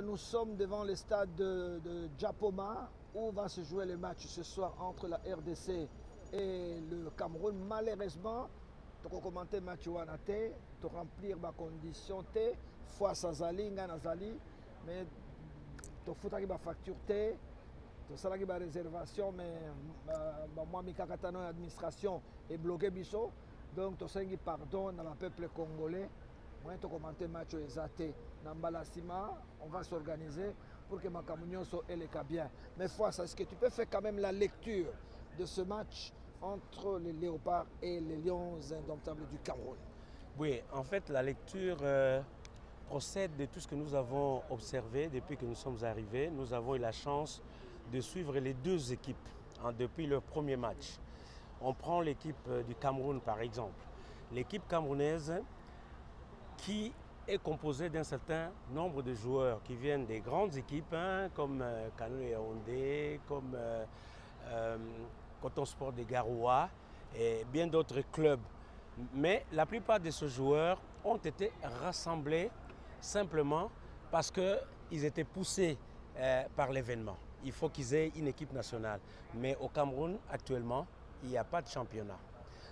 Nous sommes devant le stade de Djapoma où va se jouer le match ce soir entre la RDC et le Cameroun. Malheureusement, tu as commenté le match tu remplir ma condition, fois Sazali, Nazali, mais tu as fait facture, tu as fait réservation, mais moi, je administration est bloqué. Donc, tu as fait pardon dans le peuple congolais. Moi, je commenté le match exacté. Dans Balassima, on va s'organiser pour que ma communion soit bien. Mais est-ce que tu peux faire quand même la lecture de ce match entre les léopards et les lions indomptables du Cameroun? Oui, en fait, la lecture procède de tout ce que nous avons observé depuis que nous sommes arrivés. Nous avons eu la chance de suivre les deux équipes depuis leur premier match. On prend l'équipe du Cameroun, par exemple. L'équipe camerounaise qui est composée d'un certain nombre de joueurs qui viennent des grandes équipes comme Kano Yaoundé, comme Coton Sport de Garoua et bien d'autres clubs. Mais la plupart de ces joueurs ont été rassemblés simplement parce qu'ils étaient poussés par l'événement. Il faut qu'ils aient une équipe nationale. Mais au Cameroun, actuellement, il n'y a pas de championnat.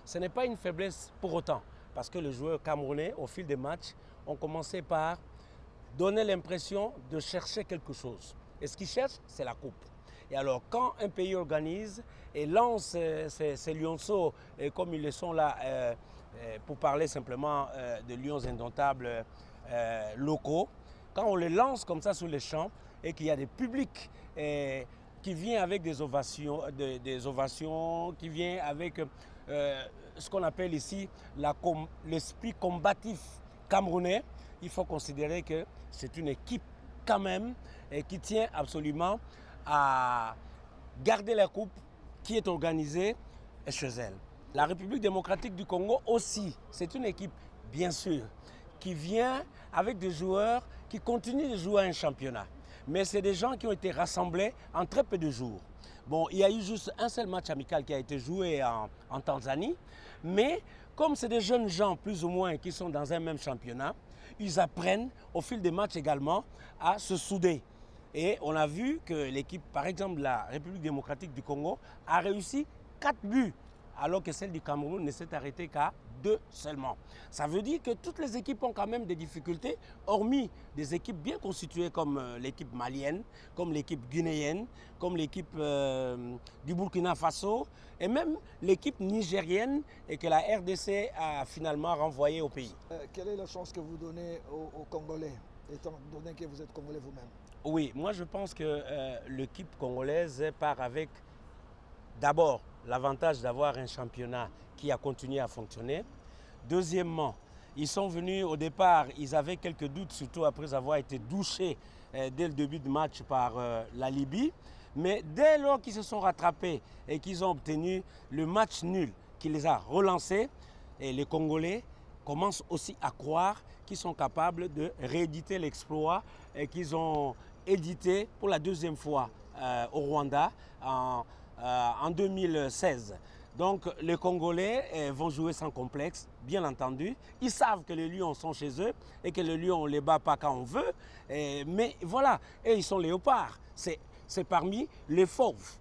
Ce n'est pas une faiblesse pour autant, parce que les joueurs camerounais, au fil des matchs, ont commencé par donner l'impression de chercher quelque chose. Et ce qu'ils cherchent, c'est la coupe. Et alors, quand un pays organise et lance ces lionceaux, comme ils le sont là, pour parler simplement de lions indomptables locaux, quand on les lance comme ça sur les champs et qu'il y a des publics qui viennent avec des ovations, qui viennent avec ce qu'on appelle ici l'esprit combatif camerounais, il faut considérer que c'est une équipe quand même qui tient absolument à garder la coupe qui est organisée chez elle. La République démocratique du Congo aussi, c'est une équipe bien sûr qui vient avec des joueurs qui continuent de jouer à un championnat. Mais c'est des gens qui ont été rassemblés en très peu de jours. Bon, il y a eu juste un seul match amical qui a été joué en Tanzanie, mais comme c'est des jeunes gens plus ou moins qui sont dans un même championnat, ils apprennent au fil des matchs également à se souder. Et on a vu que l'équipe, par exemple, de la République démocratique du Congo, a réussi 4 buts, alors que celle du Cameroun ne s'est arrêtée qu'à 2 seulement. Ça veut dire que toutes les équipes ont quand même des difficultés, hormis des équipes bien constituées comme l'équipe malienne, comme l'équipe guinéenne, comme l'équipe du Burkina Faso, et même l'équipe nigérienne et que la RDC a finalement renvoyée au pays. Quelle est la chance que vous donnez aux Congolais, étant donné que vous êtes Congolais vous-même? Oui, moi je pense que l'équipe congolaise part avec d'abord l'avantage d'avoir un championnat qui a continué à fonctionner. Deuxièmement, ils sont venus au départ, ils avaient quelques doutes, surtout après avoir été douchés dès le début du match par la Libye. Mais dès lors qu'ils se sont rattrapés et qu'ils ont obtenu le match nul qui les a relancés, et les Congolais commencent aussi à croire qu'ils sont capables de rééditer l'exploit qu'ils ont édité pour la deuxième fois au Rwanda en 2016. Donc les Congolais vont jouer sans complexe, bien entendu. Ils savent que les lions sont chez eux et que les lions, on ne les bat pas quand on veut. Mais voilà, et ils sont léopards. C'est parmi les fauves.